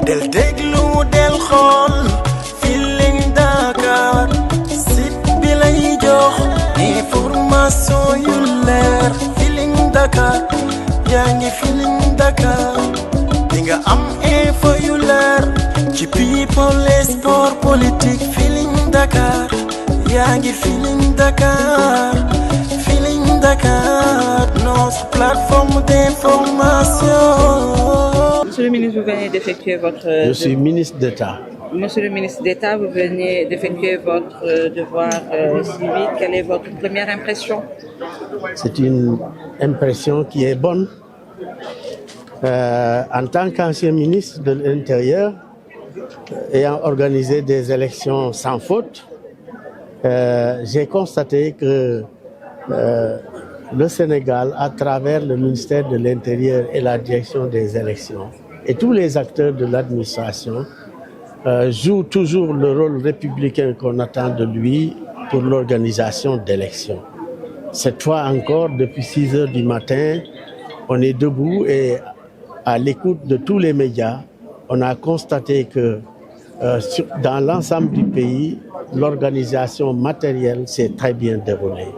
del déglu del xool Feeling Dakar site bi lay jox information yu leer Feeling Dakar yaa ngi Feeling Dakar di nga am info yu leer ci people et sport politique Feeling Dakar yaa ngi Feeling Dakar Feeling Dakar notre plateforme d'information. Monsieur le ministre, vous venez d'effectuer votre... Je suis ministre d'État. Monsieur le ministre d'État, vous venez d'effectuer votre devoir civique. Quelle est votre première impression? C'est une impression qui est bonne. En tant qu'ancien ministre de l'Intérieur, ayant organisé des élections sans faute, j'ai constaté que le Sénégal, à travers le ministère de l'Intérieur et la direction des élections, et tous les acteurs de l'administration, joue toujours le rôle républicain qu'on attend de lui pour l'organisation d'élections. Cette fois encore, depuis 6 heures du matin, on est debout et à l'écoute de tous les médias, on a constaté que dans l'ensemble du pays, l'organisation matérielle s'est très bien déroulée.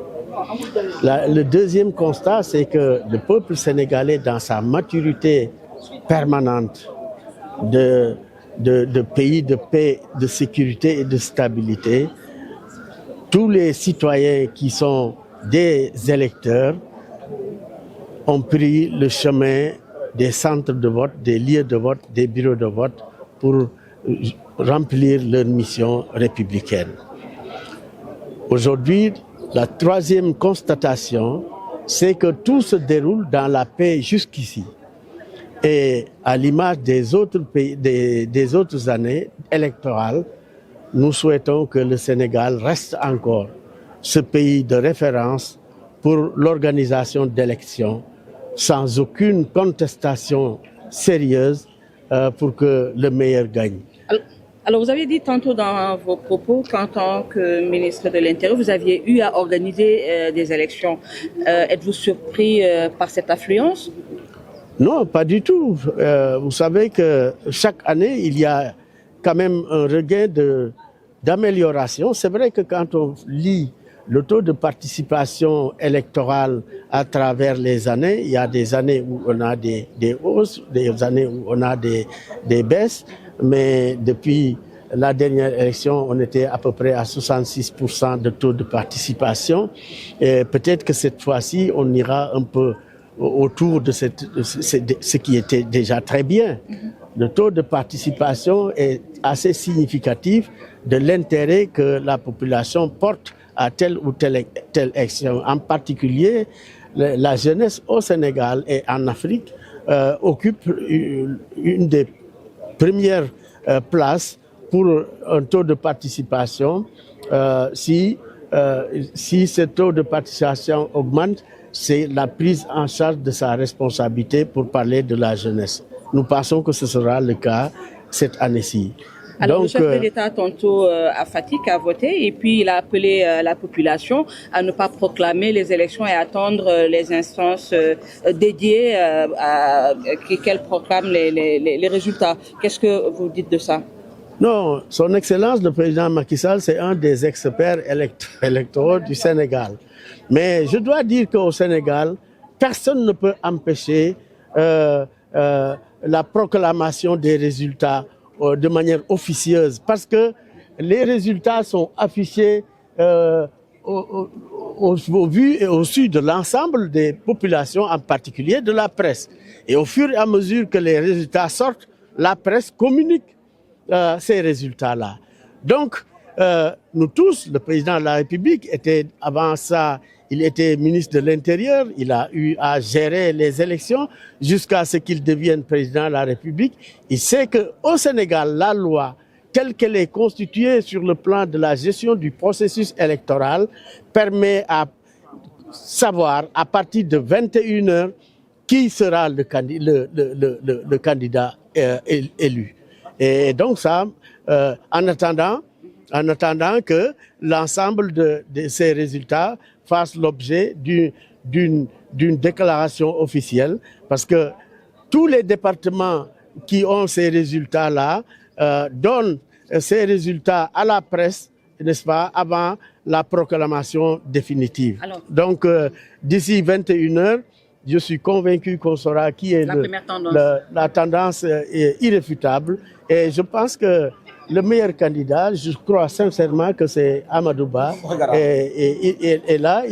Le deuxième constat, c'est que le peuple sénégalais, dans sa maturité permanente de pays de paix, de sécurité et de stabilité, tous les citoyens qui sont des électeurs ont pris le chemin des centres de vote, des lieux de vote, des bureaux de vote pour remplir leur mission républicaine. Aujourd'hui, la troisième constatation, c'est que tout se déroule dans la paix jusqu'ici. Et à l'image des autres pays, des autres années électorales, nous souhaitons que le Sénégal reste encore ce pays de référence pour l'organisation d'élections sans aucune contestation sérieuse pour que le meilleur gagne. Alors, vous avez dit tantôt dans vos propos qu'en tant que ministre de l'Intérieur, vous aviez eu à organiser des élections. Êtes-vous surpris par cette affluence? Non, pas du tout. Vous savez que chaque année, il y a quand même un regain d'amélioration. C'est vrai que quand on lit le taux de participation électorale à travers les années, il y a des années où on a des hausses, des années où on a des baisses, mais depuis la dernière élection, on était à peu près à 66% de taux de participation. Et peut-être que cette fois-ci, on ira un peu autour de ce qui était déjà très bien. Le taux de participation est assez significatif de l'intérêt que la population porte à telle ou telle élection. En particulier, la jeunesse au Sénégal et en Afrique occupe une des premières places pour un taux de participation. Si ce taux de participation augmente, c'est la prise en charge de sa responsabilité pour parler de la jeunesse. Nous pensons que ce sera le cas cette année-ci. Alors, le chef de l'État, tantôt à Fatick, a voté et puis il a appelé la population à ne pas proclamer les élections et attendre les instances dédiées qu'elles proclament les résultats. Qu'est-ce que vous dites de ça? Non, son Excellence, le président Macky Sall, c'est un des experts électoraux du Sénégal. Mais je dois dire qu'au Sénégal, personne ne peut empêcher la proclamation des résultats de manière officieuse, parce que les résultats sont affichés au vu et au su de l'ensemble des populations, en particulier de la presse. Et au fur et à mesure que les résultats sortent, la presse communique ces résultats-là. Donc, nous tous, le président de la République était avant ça, il était ministre de l'Intérieur, il a eu à gérer les élections jusqu'à ce qu'il devienne président de la République. Il sait qu'au Sénégal, la loi, telle qu'elle est constituée sur le plan de la gestion du processus électoral, permet à savoir à partir de 21 heures qui sera le candidat élu. Et donc ça, en attendant que l'ensemble de ces résultats fasse l'objet d'une déclaration officielle, parce que tous les départements qui ont ces résultats-là donnent ces résultats à la presse, n'est-ce pas, avant la proclamation définitive. Alors, donc, d'ici 21h, je suis convaincu qu'on saura qui est la tendance est irréfutable. Et je pense que le meilleur candidat, je crois sincèrement que c'est Amadou Ba. Et là,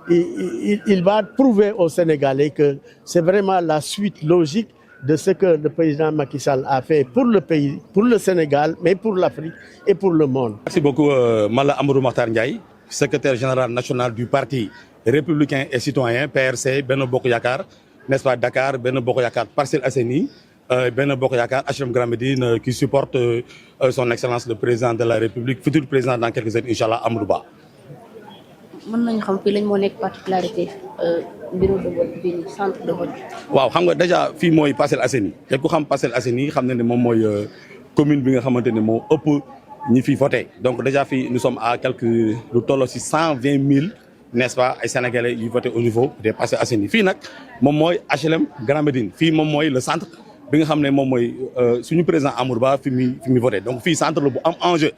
il va prouver aux Sénégalais que c'est vraiment la suite logique de ce que le président Macky Sall a fait pour le pays, pour le Sénégal, mais pour l'Afrique et pour le monde. Merci beaucoup, Mala Amadou Makhtar Ndiaye, secrétaire général national du Parti républicain et citoyen, PRC, Benno Bokk Yakaar, n'est-ce pas, Dakar, Benno Bokk Yakaar, Parcelles Assainies, Benno Bokk Yakaar, HLM Grand Médine, qui supporte son excellence le président de la République, futur président dans quelques années, Inch'Allah, Amadou Ba. mën nañu xam fii lañ moo nekk particularité bureau de vote bi centre de vote. waaw xam nga déjà fii mooy Parcelles Assainies te ku xam Parcelles Assainies xam na ne moom mooy commune bi nga xamante ne moo ëpp ñi fiy voté donc déjà fii nous sommes à quelques lu toll si 120 000 n'est-ce pas ay sénégalais yu voté au niveau des Parcelles Assainies fii nag moom mooy HLM Grand Médine fii moom mooy le centre bi nga xam ne moom mooy suñu président Amadou Ba fi muy voté donc fii centre la bu am enjeu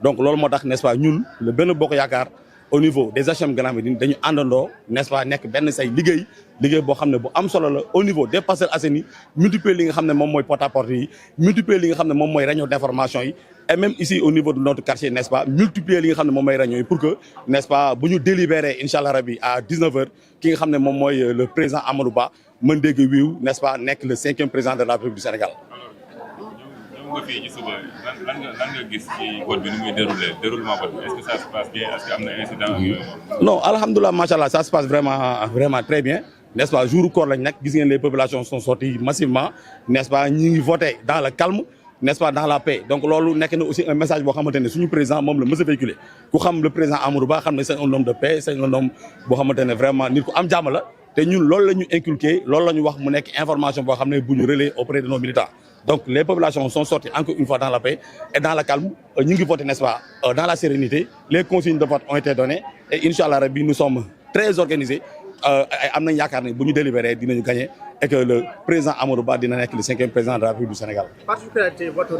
donc loolu moo tax n'est-ce pas ñun le Benno Bokk Yakaar au niveau des HLM Grand Médine dañu àndandoo n'est-ce pas nekk benn say liggéey boo xam ne bu am solo la au niveau des Parcelles Assainies multiplier li nga xam ne moom mooy porte-à-porte yi multiplier li nga xam ne moom mooy réunion d'information yi et même ici au niveau de notre quartier n'est-ce pas multiplier li nga xam ne moom mooy réunion yi pour que n'est-ce pas bu ñu délibérer inchallah rabbi à 19h ki nga xam ne moom mooy le président Amadou Ba mën dégg wiiw n'est-ce pas nekk le 5e président de la République du Sénégal. nga fii ci suba lan nga gis ci vote bi ni muy déroulement vote bi est-ce que ça se passe bien est-ce que am na incident ak yooyu non alhamdulilah machallah ça se passe vraiment très bien n'est-ce pas jour koor lañ nekk gis ngeen les populations sont sorties massivement n'est-ce pas ñi ngi voté dans le calme n'est-ce pas dans la paix donc loolu nekk na aussi un message boo xamante ne suñu président moom la mës a véhiculer ku xam le président Amadou Ba xam ne c'est un homme de paix c'est un homme boo xamante ne vraiment nit ku am jàmm la te ñun loolu la ñu inculqué loolu la ñu wax mu nekk information boo xam ne bu ñu relayer auprès de nos militants. Donc les populations sont sorties encore une fois dans la paix et dans le calme. Nous avons voté, n'est-ce pas, dans la sérénité. Les consignes de vote ont été données et Inch'Allah Rabbi, nous sommes très organisés. Nous avons délibéré, nous avons gagné et que le président Amadou Ba est le 5e président de la République du Sénégal. Particularité votre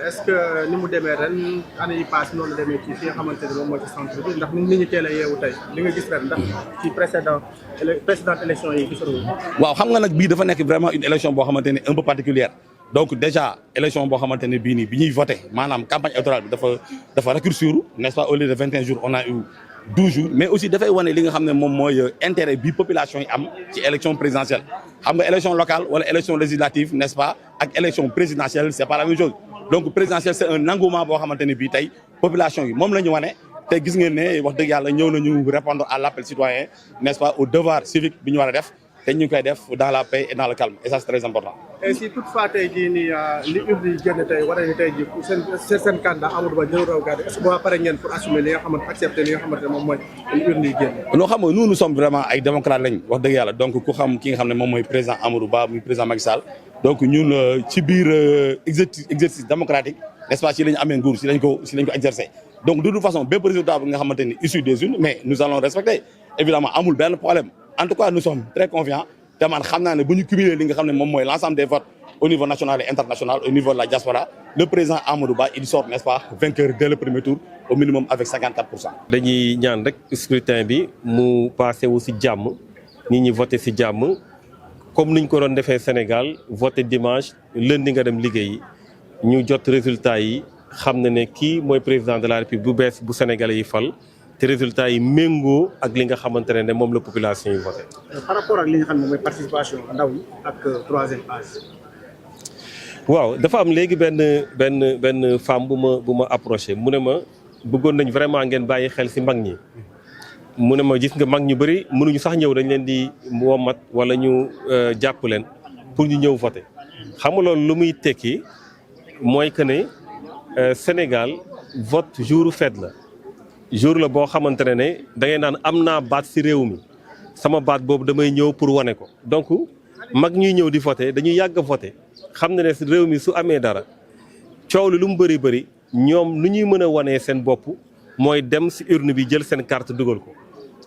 est-ce que nous avons année passée nous avons ci fi nga xamantene mom mo ci centre bi ndax nit ñi téla yewu tay li nga gis ren ndax ci précédente élection yi gisoro waaw xam nga nak bi dafa nek vraiment une élection bo xamantene un peu particulière. Donc déjà élection boo xamante ne bii nii bi ñuy voté maanaam campagne électorale bi dafa raccourcir n'est-ce pas au lieu de 21 jours on a eu 12 jours mais aussi dafay wane li nga xam ne moom mooy intérêt bi population yi am ci élection présidentielle xam nga élection locale wala élection législative n'est-ce pas ak élection présidentielle c'est pas la même chose donc présidentielle c'est un engouement boo xamante ne bii tey population yi moom la ñu wane te gis ngeen ne wax dëgg yàlla ñëw nañu répondre à l'appel citoyen n'est-ce pas au devoir civique bi ñu war a def te ñu koy def dans la paix et dans le calme et ça c'est très important. Et si toutefois tey jii nii li urne yi génn tey war nañu tey jii seen candidat Amadou Ba jël raw gàddu est-ce que boo pare ngeen pour assumer li nga xamante accepter li nga xamante ne moom mooy urne yi génn. non xam nga nous sommes vraiment ay démocrates lañ wax dëgg yàlla donc ku xam ki nga xam ne moom mooy président Amadou Ba muy président Macky Sall donc ñun ci biir exercice démocratique n'est-ce pas si lañu amee nguur si lañ ko exercer donc de toute façon bépp résultat bi nga xamante ni issu des urnes mais nous allons respecter évidemment amul benn problème en tout cas nous sommes très confiants. te man xam naa ne bu ñu cumuler li nga xam ne moom mooy l'ensemble des votes au niveau national et international au niveau de la diaspora le président Amadou Ba il sort n'est-ce pas vainqueur dès le premier tour au minimum avec 54%. dañuy ñaan rek scrutin bi mu passé wu ci jàmm nit ñi voté ci jàmm comme niñ ko doon defee Sénégal voté dimanche lundi nga dem liggéeyi ñu jot résultat yi xam na ne kii mooy président de la République bu bees bu Sénégalais yi fal. te résultats yi méngoo ak li nga xamante ne moom la population yi voté. Par rapport ak li nga xam ne mooy participation ndaw yi ak troisième âge. waaw dafa am léegi benn femme bu ma approché mu ne ma bëggoon nañ vraiment ngeen bàyyi xel ci mag ñi. mu ne ma gis nga mag ñu bëri mënuñu sax ñëw dañ leen di womat wala ñu jàpp leen pour ñu ñëw voté xam nga loolu lu muy tekki mooy que ne Sénégal vote jour fête la. jour la boo xamante ne da ngay naan am naa baat ci réew mi sama baat boobu damay ñëw pour wane ko donc mag ñuy ñëw di voter dañuy yàgg a voter xam ne réew mi su amee dara coow li lu mu bëri ñoom lu ñuy mën a wanee seen bopp mooy dem ci urne bi jël seen carte dugal ko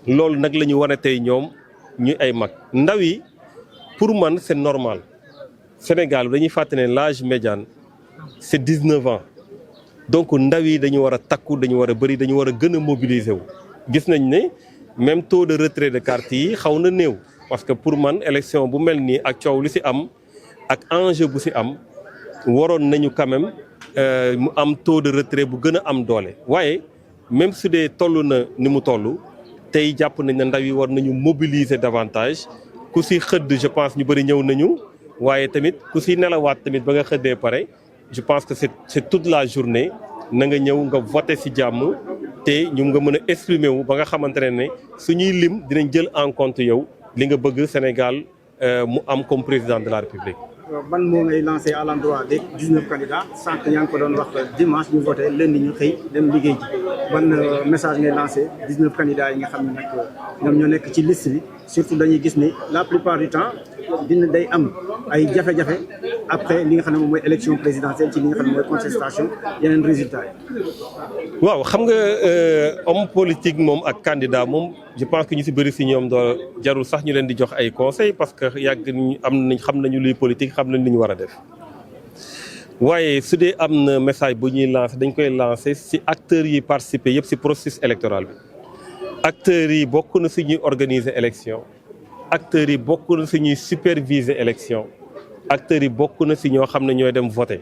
loolu nag la ñu wane tey ñoom ñu ay mag ndaw yi pour man c'est normal Sénégal dañuy fàtte ne l'âge médian c'est 19 ans donc ndaw yi dañu war a takku dañu war a bëri dañu war a gën a mobiliser wu. gis nañ ne même taux de retrait de carte yi xaw na néew parce que pour man élection bu mel nii ak coow li ci am ak enjeu bu ci am waroon nañu quand même mu am taux de retrait bu gën a am doole waaye même su dee toll na ni mu toll tey jàpp nañ ne ndaw yi war nañu mobiliser davantage ku ci xëdd je pense ñu bëri ñëw nañu waaye tamit ku ci nelawaat tamit ba nga xëddee pare je pense que c'est toute la journée na nga ñëw nga voter ci jàmm te ñu nga mën a exprimer wu ba nga xamante ne suñuy lim dinañ jël en compte yow li nga bëgg Sénégal mu am comme président de la République. ban moo ngay lancé à l'endroit des 19 candidats sànq yaa ngi ko doon wax dimanche ñu voté lundi ñu xëy dem liggéey ji ban message ngay lancé 19 candidats yi nga xam ne nag ñoom ñoo nekk ci liste bi surtout dañuy gis ni la plupart du temps day am ay jafe-jafe après li nga xam ne moom mooy élection présidentielle ci li nga xam ne mooy contestation yeneen résultats yi. waaw xam nga homme politique moom ak candidat moom je pense que ñu ci bëri ci ñoom doo jarul sax ñu leen di jox ay conseils parce que yàgg nañ xam nañu luy politique xam nañ li ñu war a def waaye su dee am na message bu ñuy lancer dañ koy lancer ci acteurs yi participer yëpp ci processus électoral bi. acteurs yi bokk na ci ñuy organiser élection acteurs yi bokk na ci ñuy superviser élection acteurs yi bokk na ci ñoo xam ne ñooy dem voter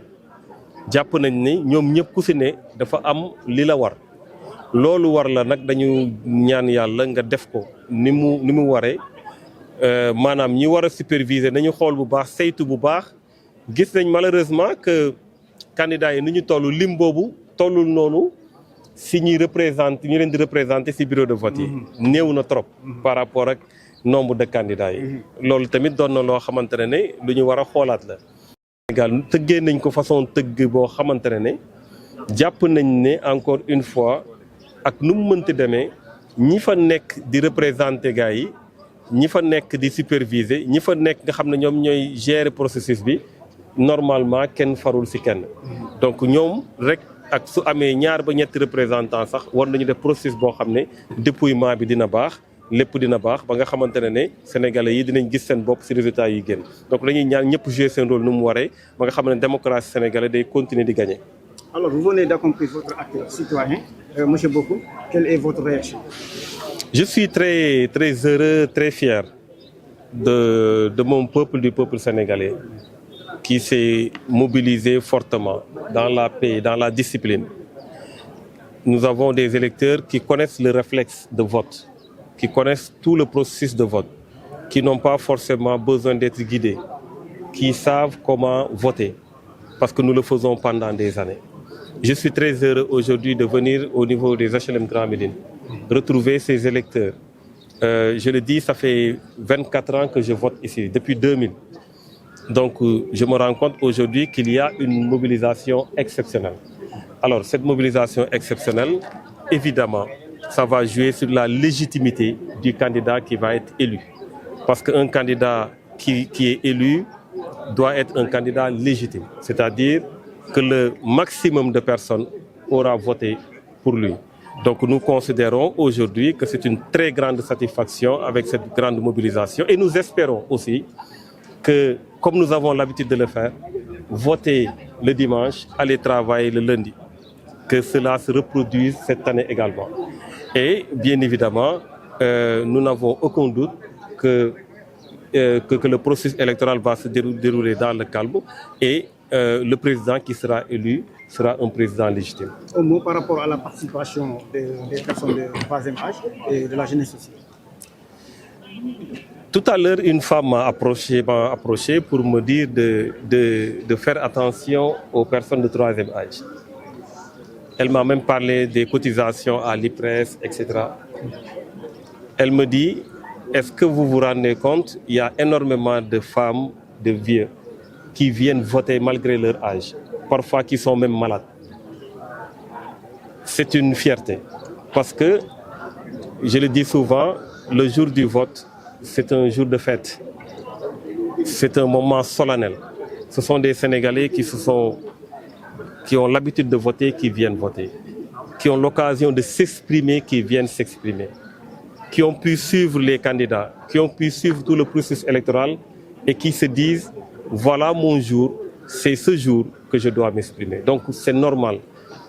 jàpp nañ ni ñoom ñëpp ku ci ne dafa am li la war loolu war la nag dañu ñaan yàlla nga def ko ni mu waree maanaam ñi war a superviser nañu xool bu baax saytu bu baax gis nañ malheureusement que candidats yi ni ñu toll lim boobu tollul noonu si ñuy représenter ñu leen di représenter si bureau de vote yi néew na trop par rapport ak nombre de candidats yi loolu tamit doon na loo xamante ne lu ñu war a xoolaat la Sénégal tëggee nañ ko façon tëgg boo xamante ne jàpp nañ ne encore une fois ak nu mu mënti demee ñi fa nekk di représenter gars yi ñi fa nekk di superviser ñi fa nekk nga xam ne ñoom ñooy gérer processus bi normalement kenn farul ci kenn donc ñoom rek ak su amee ñaar ba ñetti représentant sax war nañu def processus boo xam ne dépouillement bi dina baax lépp dina baax ba nga xamante ne sénégalais yi dinañ gis seen bopp ci résultats yi génn donc dañuy ñaan ñëpp jouer seen rôle nu mu waree ba nga xam ne démocratie sénégalaise day continuer di gagner. Alors vous venez d'accomplir votre acte citoyen, monsieur Boku, quelle est votre réaction? Je suis très très heureux, très fier de mon peuple, du peuple sénégalais qui s'est mobilisé fortement dans la paix, dans la discipline. Nous avons des électeurs qui connaissent le réflexe de vote, qui connaissent tout le processus de vote, qui n'ont pas forcément besoin d'être guidés, qui savent comment voter, parce que nous le faisons pendant des années. Je suis très heureux aujourd'hui de venir au niveau des HLM Grand Médine, retrouver ces électeurs. Je le dis, ça fait 24 ans que je vote ici, depuis 2000. Donc je me rends compte aujourd'hui qu'il y a une mobilisation exceptionnelle. Alors cette mobilisation exceptionnelle, évidemment, ça va jouer sur la légitimité du candidat qui va être élu. Parce qu'un candidat qui est élu doit être un candidat légitime, c'est-à-dire que le maximum de personnes aura voté pour lui. Donc nous considérons aujourd'hui que c'est une très grande satisfaction avec cette grande mobilisation et nous espérons aussi que, comme nous avons l'habitude de le faire, voter le dimanche, aller travailler le lundi, que cela se reproduise cette année également. Et bien évidemment, nous n'avons aucun doute que le processus électoral va se dérouler dans le calme et le président qui sera élu sera un président légitime. Un mot par rapport à la participation des personnes de troisième âge et de la jeunesse aussi. Tout à l'heure, une femme m'a approché pour me dire de faire attention aux personnes de troisième âge. Elle m'a même parlé des cotisations à l'IPRES, etc. Elle me dit, est-ce que vous vous rendez compte, il y a énormément de femmes, de vieux, qui viennent voter malgré leur âge, parfois qui sont même malades. C'est une fierté, parce que, je le dis souvent, le jour du vote, c'est un jour de fête. C'est un moment solennel. Ce sont des Sénégalais qui ont l'habitude de voter, qui viennent voter, qui ont l'occasion de s'exprimer, qui viennent s'exprimer, qui ont pu suivre les candidats, qui ont pu suivre tout le processus électoral et qui se disent voilà mon jour, c'est ce jour que je dois m'exprimer. Donc c'est normal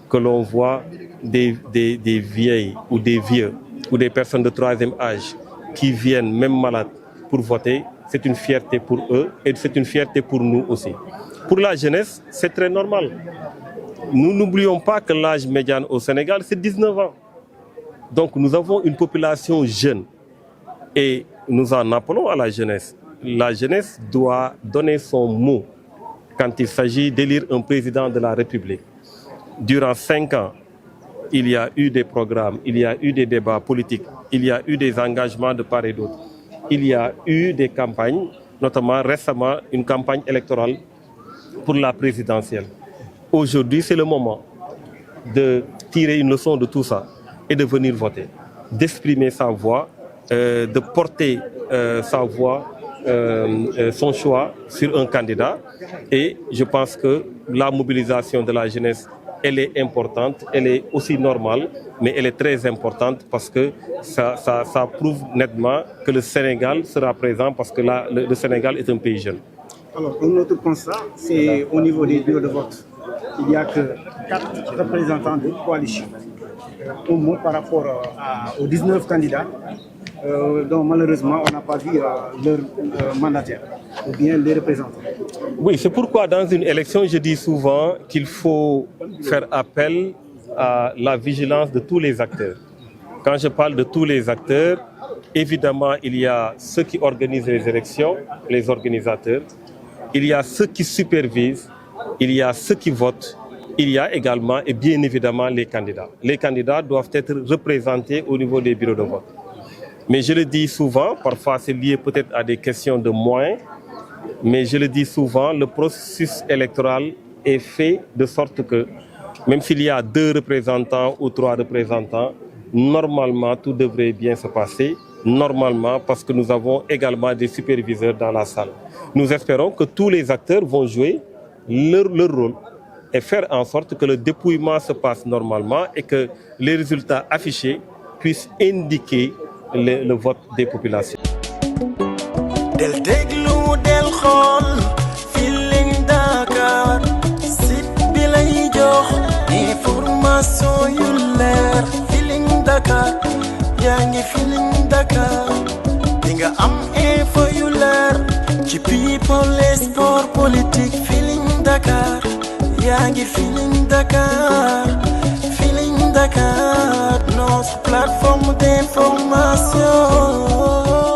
que l'on voit des vieilles ou des vieux ou des personnes de troisième âge qui viennent même malades pour voter. C'est une fierté pour eux et c'est une fierté pour nous aussi. Pour la jeunesse, c'est très normal. Nous n'oublions pas que l'âge médian au Sénégal, c'est 19 ans. Donc nous avons une population jeune et nous en appelons à la jeunesse. La jeunesse doit donner son mot quand il s'agit d'élire un président de la République. Durant 5 ans, il y a eu des programmes, il y a eu des débats politiques, il y a eu des engagements de part et d'autre. Il y a eu des campagnes, notamment récemment une campagne électorale pour la présidentielle. Aujourd'hui, c'est le moment de tirer une leçon de tout ça et de venir voter, d'exprimer sa voix, de porter sa voix, son choix sur un candidat. Et je pense que la mobilisation de la jeunesse, elle est importante, elle est aussi normale, mais elle est très importante parce que ça prouve nettement que le Sénégal sera présent parce que le Sénégal est un pays jeune. Alors, un autre constat, c'est au niveau des bureaux de vote. Il n'y a que 4 représentants de coalition. Au moins par rapport aux 19 candidats, dont malheureusement on n'a pas vu leur mandataire ou bien les représentants. Oui, c'est pourquoi dans une élection, je dis souvent qu'il faut faire appel à la vigilance de tous les acteurs. Quand je parle de tous les acteurs, évidemment, il y a ceux qui organisent les élections, les organisateurs, il y a ceux qui supervisent, il y a ceux qui votent, il y a également et bien évidemment les candidats. Les candidats doivent être représentés au niveau des bureaux de vote. Mais je le dis souvent, parfois c'est lié peut-être à des questions de moyens, mais je le dis souvent, le processus électoral est fait de sorte que même s'il y a 2 représentants ou 3 représentants, normalement tout devrait bien se passer, normalement parce que nous avons également des superviseurs dans la salle. Nous espérons que tous les acteurs vont jouer leur rôle et faire en sorte que le dépouillement se passe normalement et que les résultats affichés puissent indiquer le vote des populations. Del déglu del xool Feeling Dakar site bi lay jox information yu leer Feeling Dakar yaa ngi Feeling Dakar di nga am info yu leer ci people et sport politique Feeling Dakar yaa ngi Feeling Dakar Feeling Dakar notre plateforme d'information